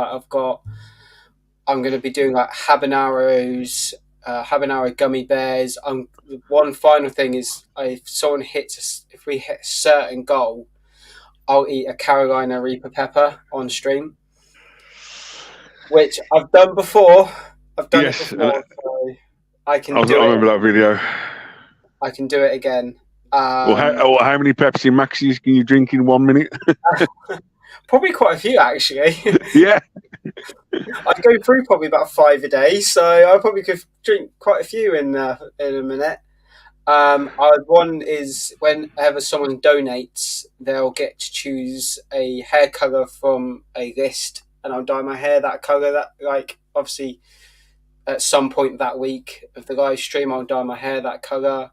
I'm going to be doing like habanero gummy bears. One final thing is if we hit a certain goal, I'll eat a Carolina Reaper pepper on stream, which I've done before. I've done it Yes, before, so I I can do remember it. that video. I can do it again. How many Pepsi Maxis can you drink in 1 minute? Probably quite a few actually. Yeah. I go through probably about 5 a day, so I probably could drink quite a few in a minute. One is whenever someone donates, they'll get to choose a hair color from a list, and I'll dye my hair that color. That like obviously at some point that week of the live stream, I'll dye my hair that color.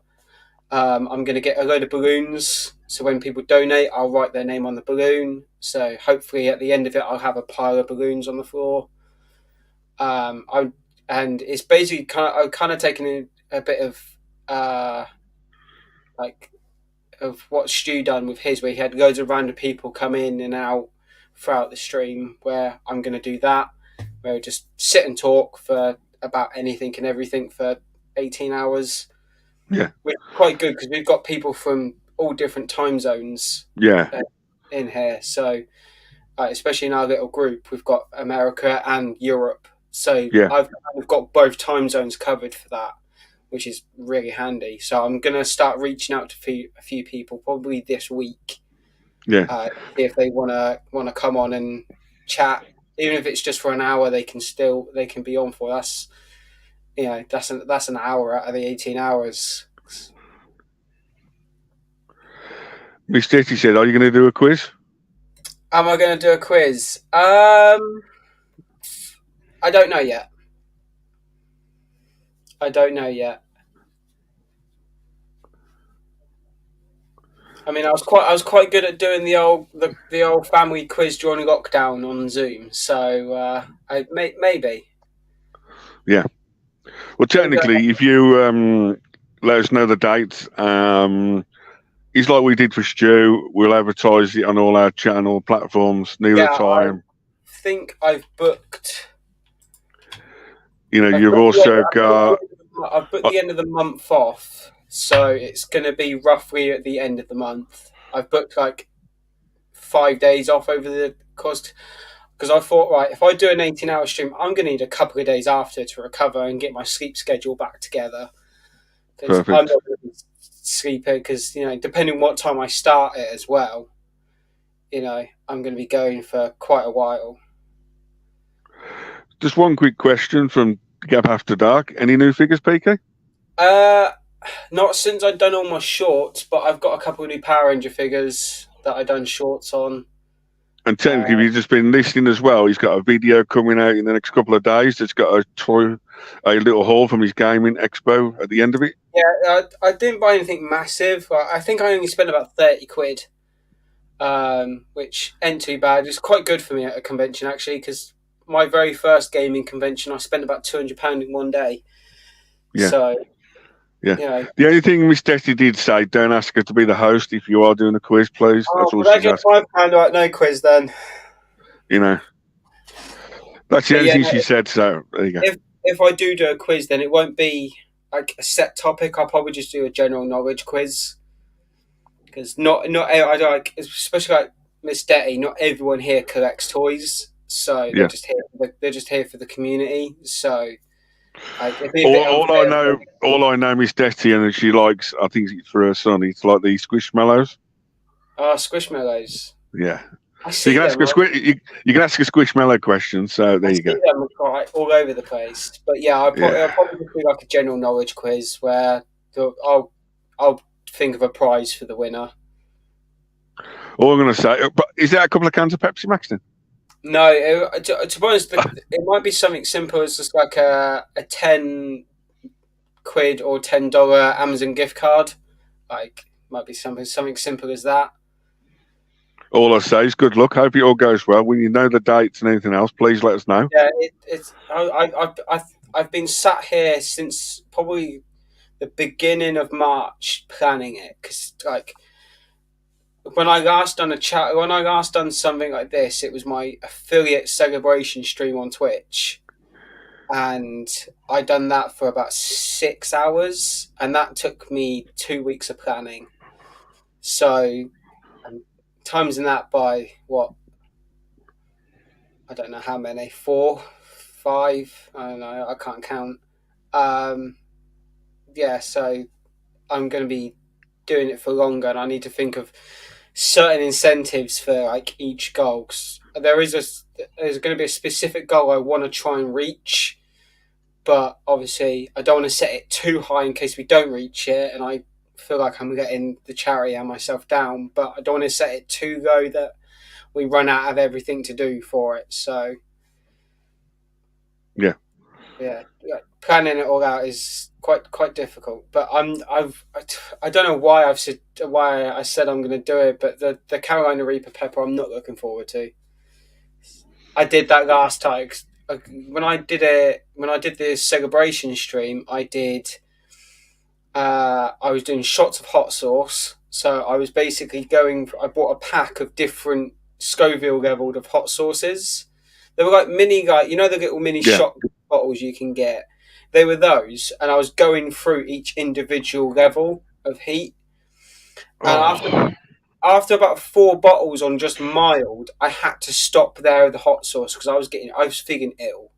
I'm going to get a load of balloons, so when people donate, I'll write their name on the balloon. So hopefully at the end of it, I'll have a pile of balloons on the floor. And it's basically I've kind of taken a bit of like of what Stu done with his, where he had loads of random people come in and out throughout the stream. Where I'm going to do that, where we just sit and talk for about anything and everything for 18 hours. Yeah. Which is quite good because we've got people from all different time zones. Yeah. In here, so especially in our little group, we've got America and Europe. So Yeah. I've kind of got both time zones covered for that, which is really handy. So I'm going to start reaching out to a few people probably this week. Yeah. See if they want to come on and chat, even if it's just for an hour. They can be on for us. That's an hour out of the 18 hours. Miss Titty said, "Are you going to do a quiz?" Am I going to do a quiz? I don't know yet. I mean, I was quite good at doing the old family quiz during lockdown on Zoom. So maybe. Yeah. Well, technically, if you let us know the date, it's like we did for Stu. We'll advertise it on all our channel platforms near the time. I think I've booked. You've also got. I've booked the end of the month off, so it's going to be roughly at the end of the month. I've booked like 5 days off over the course because I thought, right, if I do an 18-hour stream, I'm going to need a couple of days after to recover and get my sleep schedule back together. Because I'm not going to be sleeping because, depending on what time I start it as well, I'm going to be going for quite a while. Just one quick question from Gap After Dark. Any new figures, PK? Not since I've done all my shorts, but I've got a couple of new Power Ranger figures that I've done shorts on. And technically, you've just been listening as well. He's got a video coming out in the next couple of days. It's got a little haul from his gaming expo at the end of it. Yeah, I didn't buy anything massive. I think I only spent about 30 quid, which ain't too bad. It's quite good for me at a convention, actually, because my very first gaming convention, I spent about £200 in one day. Yeah. So, yeah. The only thing Miss Tessie did say, don't ask her to be the host if you are doing a quiz, please. That's all she's asking. £5 right, no quiz then. That's the only thing she said, so there you go. If I do a quiz, then it won't be like a set topic. I'll probably just do a general knowledge quiz. Because I like, especially like Miss Detty, not everyone here collects toys. So they're just here for the community. So Like it'd be a bit unfair. All I know, Miss Detty, and she likes. I think it's for her son. It's like the squishmallows. Oh, squishmallows. Yeah. I So you see can ask them. a you can ask a squishmallow question. So I there you see go. them quite all over the place. But yeah, I'll Yeah. probably just do like a general knowledge quiz where I'll think of a prize for the winner. All I'm going to say, but is there a couple of cans of Pepsi Max then? No, to be honest, it might be something simple as just like a 10 quid or $10 Amazon gift card. Like might be something simple as that. All I say is good luck. Hope it all goes well. When you know the dates and anything else, please let us know. Yeah, I've been sat here since probably the beginning of March planning it because like when I last done something like this, it was my affiliate celebration stream on Twitch, and I done that for about 6 hours, and that took me 2 weeks of planning. So, um, times in that by what, I don't know how many, four, five, I don't know, I can't count. Um, yeah, so I'm going to be doing it for longer, and I need to think of certain incentives for like each goal. 'Cause there's going to be a specific goal I want to try and reach, but obviously I don't want to set it too high in case we don't reach it, and I feel like I'm letting the charity and myself down. But I don't want to set it too low that we run out of everything to do for it. So Yeah. yeah, planning it all out is quite difficult. But I don't know why I said I'm going to do it, but the Carolina Reaper pepper I'm not looking forward to. I did that last time when I did it when I did the celebration stream. I was doing shots of hot sauce. So I was basically I bought a pack of different Scoville leveled of hot sauces. They were like mini, like, the little mini Yeah. shot bottles you can get. They were those, and I was going through each individual level of heat. And Oh. after about 4 bottles on just mild, I had to stop there with the hot sauce because I was feeling ill.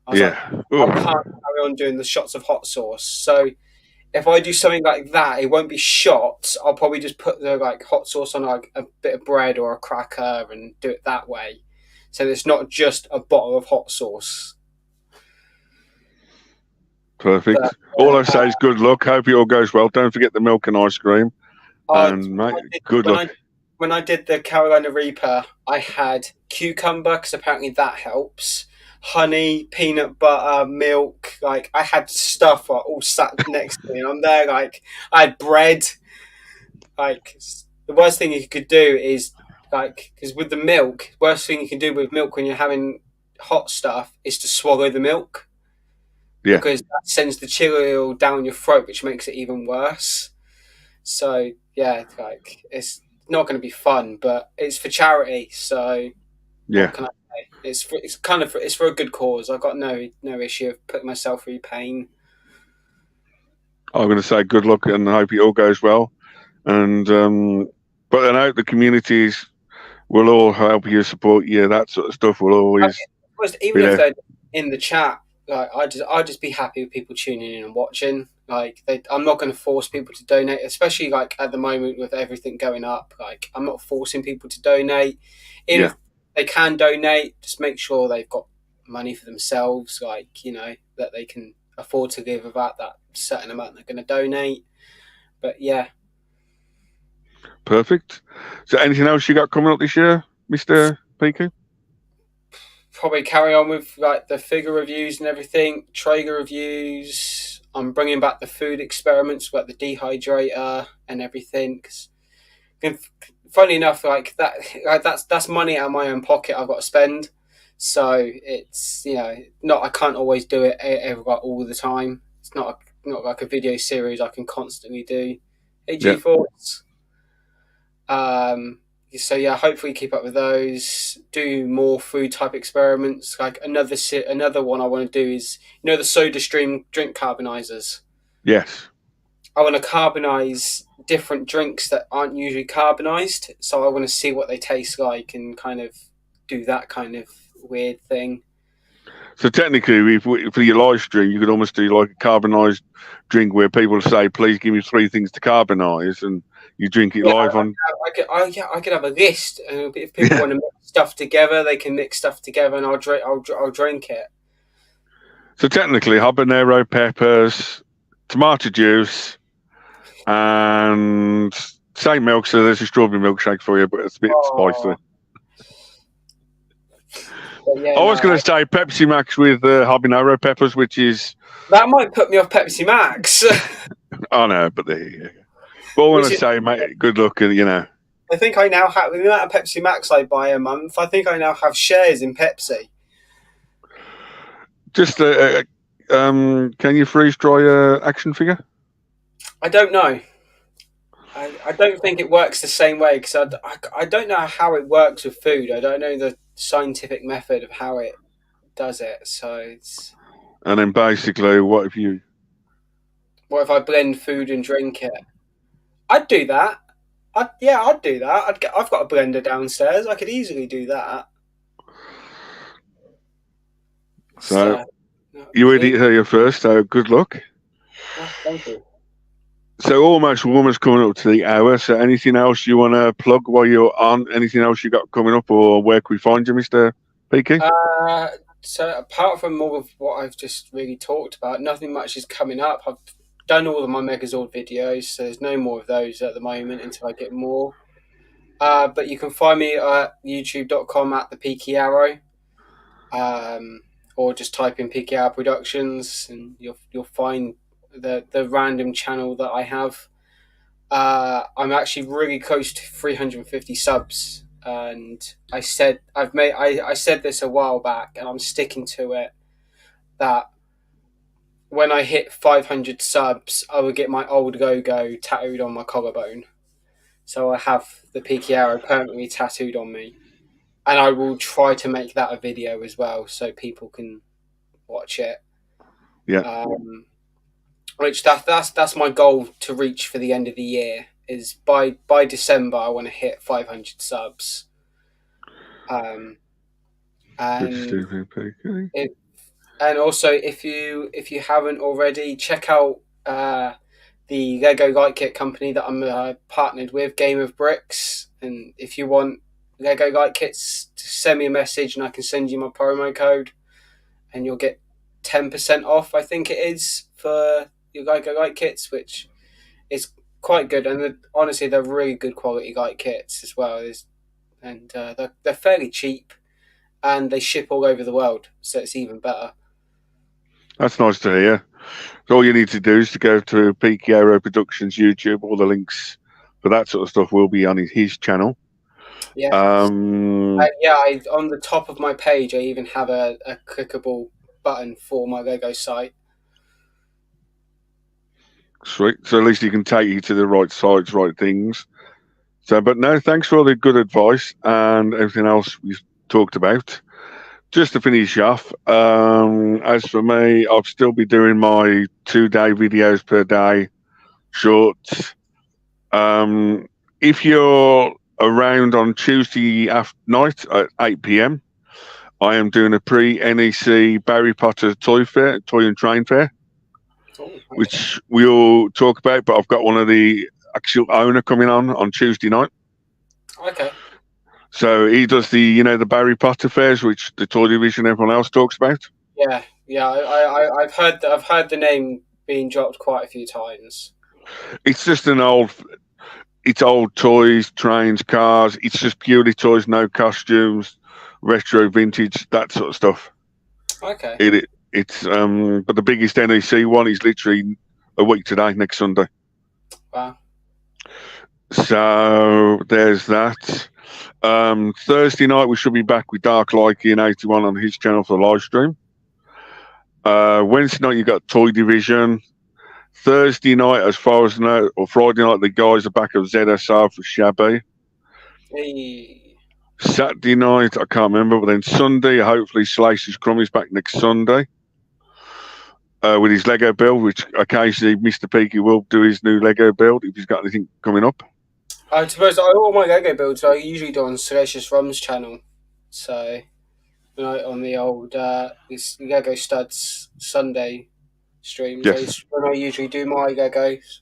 I was like, Yeah. I can't Ugh. carry on doing the shots of hot sauce. So if I do something like that, it won't be shots. I'll probably just put the like hot sauce on like a bit of bread or a cracker and do it that way. So it's not just a bottle of hot sauce. But Perfect. All I say is good luck. Hope it all goes well. Don't forget the milk and ice cream. And mate, good luck. When I did the Carolina Reaper, I had cucumber because apparently that helps. Honey, peanut butter, milk. Like I had stuff all sat next to me, and I'm there. Like I had bread. Like the worst thing you could do is like because with the milk, worst thing you can do with milk when you're having hot stuff is to swallow the milk Yeah. because that sends the chill down your throat, which makes it even worse. So yeah, like it's not going to be fun, but it's for charity. So Yeah. what can I say? It's for a good cause. I've got no issue of putting myself through pain. I'm going to say good luck and hope it all goes well. And but I know the communities will all help you, support you. That sort of stuff will always Even be if there. they're in the chat, like I'd just be happy with people tuning in and watching. Like I'm not going to force people to donate, especially like at the moment with everything going up. Like I'm not forcing people to donate. Even if they can donate, just make sure they've got money for themselves. Like that they can afford to live without that certain amount they're going to donate. But yeah, Perfect. So anything else you got coming up this year, Mr. Piku? probably carry on with like the figure reviews and everything, Traeger reviews. I'm bringing back the food experiments, like the dehydrator and everything. 'Cause, funny enough, like that, that's money out of my own pocket I've got to spend. So it's not I can't always do it all the time. It's not like a video series I can constantly do. Hey, G Thoughts. So yeah, hopefully keep up with those. Do more food type experiments. Like another one I want to do is the Soda Stream drink carbonizers. Yes. I want to carbonize different drinks that aren't usually carbonized. So I want to see what they taste like and kind of do that kind of weird thing. So technically, for your live stream, you could almost do like a carbonised drink where people say, "Please give me 3 things to carbonise," and you drink it Yeah, live on. I could have a list, and if people Yeah. want to mix stuff together, they can mix stuff together, and I'll drink it. So technically, habanero peppers, tomato juice, and same milk. So there's a strawberry milkshake for you, but it's a bit spicy. Oh, but yeah, I was no, going to say Pepsi Max with habanero peppers, which is that might put me off Pepsi Max. I know, but there you go. But I want to say, mate, good luck, and I think I now have the amount of Pepsi Max I buy a month. I think I now have shares in Pepsi. just can you freeze dry a action figure? I don't know. I don't think it works the same way because I don't know how it works with food. I don't know the scientific method of how it does it. So it's And then basically, what if what if I blend food and drink it? I'd do that. I'd do that. I've got a blender downstairs. I could easily do that. So you heard it here first. So good luck. Oh, thank you. So almost coming up to the hour. So anything else you want to plug while you're on? Anything else you got coming up, or where can we find you, Mr. PK? So apart from all of what I've just really talked about, nothing much is coming up. I've done all of my Megazord videos, so there's no more of those at the moment until I get more. But you can find me at youtube.com at the Peaky Arrow, or just type in Peaky Arrow Productions, and you'll find the random channel that I have. I'm actually really close to 350 subs, and I said this a while back, and I'm sticking to it. That when I hit 500 subs, I will get my old logo tattooed on my collarbone. So I have the Peaky Arrow permanently tattooed on me, and I will try to make that a video as well, so people can watch it. Yeah. Which that's my goal to reach for the end of the year. Is by December I want to hit 500 subs. And also if you haven't already, check out the Lego Light Kit company that I'm partnered with, Game of Bricks. And if you want Lego Light Kits, send me a message and I can send you my promo code, and you'll get 10% off. I think it is for your Lego Light Kits, which is quite good. And honestly, they're really good quality light kits as well. And they're fairly cheap, and they ship all over the world, so it's even better. That's nice to hear. So all you need to do is to go to Peaky Arrow Productions YouTube. All the links for that sort of stuff will be on his channel. Yeah. On the top of my page, I even have a clickable button for my Lego site. Sweet. So at least you can take you to the right sites, right things. So, but no, thanks for all the good advice and everything else we talked about. Just to finish off, as for me, I'll still be doing my 2-day videos per day, shorts. If you're around on Tuesday night at 8 p.m., I am doing a pre-NEC Barry Potter toy and train fair, which we'll talk about. But I've got one of the actual owner coming on Tuesday night. Okay. So he does the Barry Potter fairs, which the toy division everyone else talks about. Yeah. I've heard the name being dropped quite a few times. It's just it's old toys, trains, cars. It's just purely toys, no costumes, retro, vintage, that sort of stuff. Okay. It's but the biggest NEC one is literally a week today, next Sunday. Wow. So there's that. Thursday night we should be back with Dark Likey and 81 on his channel for the live stream. Wednesday night you got Toy Division. Thursday night, as far as I know, or Friday night, the guys are back of ZSR for Shabby. Hey. Saturday night, I can't remember, but then Sunday, hopefully Slice's Crummy's back next Sunday with his Lego build, which occasionally Mr. Peaky will do his new Lego build if he's got anything coming up. I suppose all my Lego builds I usually do on Salacious Rum's channel, so tonight on the old this Lego Studs Sunday streams. Yes. When I usually do my Legos.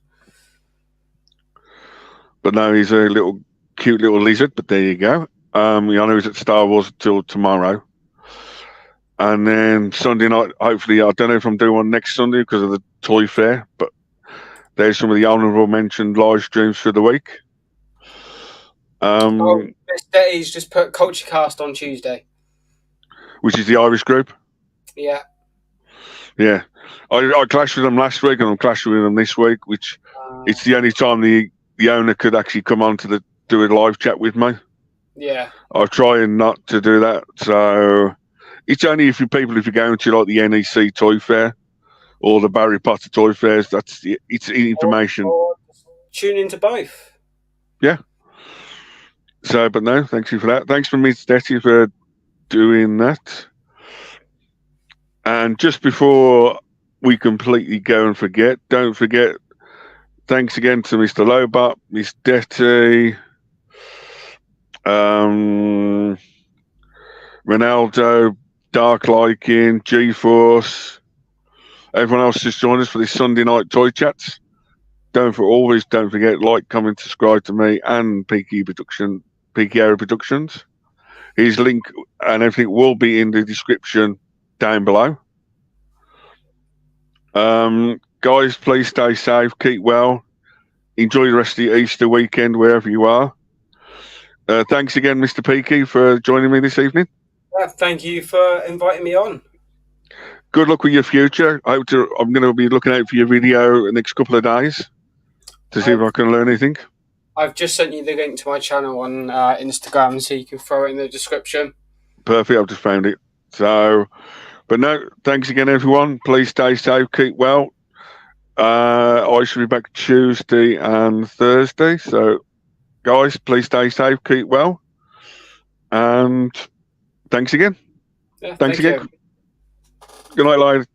But no, he's a cute little lizard. But there you go. I know he's at Star Wars till tomorrow. And then Sunday night, hopefully, I don't know if I'm doing one next Sunday because of the toy fair, but there's some of the honourable mentioned live streams for the week. He's just put Culture Cast on Tuesday. Which is the Irish group? Yeah. Yeah. I clashed with them last week and I'm clashing with them this week, which it's the only time the owner could actually come on to do a live chat with me. Yeah. I'm trying not to do that, so... It's only if you're going to like the NEC Toy Fair or the Barry Potter Toy Fairs. It's information. Or tune into both. Yeah. So, but no, thank you for that. Thanks for Miss Detty for doing that. And just before we completely go and forget, don't forget, thanks again to Mr. Lobot, Miss Detty, Ronaldo, Dark Liking, G-Force, everyone else just joined us for this Sunday night toy chats. Don't forget, like, comment, subscribe to me and Peaky Area Productions. His link and everything will be in the description down below. Guys, please stay safe, keep well, enjoy the rest of the Easter weekend wherever you are. Thanks again, Mr. Peaky, for joining me this evening. Thank you for inviting me on. Good luck with your future. I'm going to be looking out for your video the next couple of days to see if I can learn anything. I've just sent you the link to my channel on Instagram, so you can throw it in the description. Perfect. I've just found it. So, but no, thanks again, everyone. Please stay safe, keep well. I should be back Tuesday and Thursday. So, guys, please stay safe, keep well, and thanks again. Yeah, thanks again. You. Good night, Lion.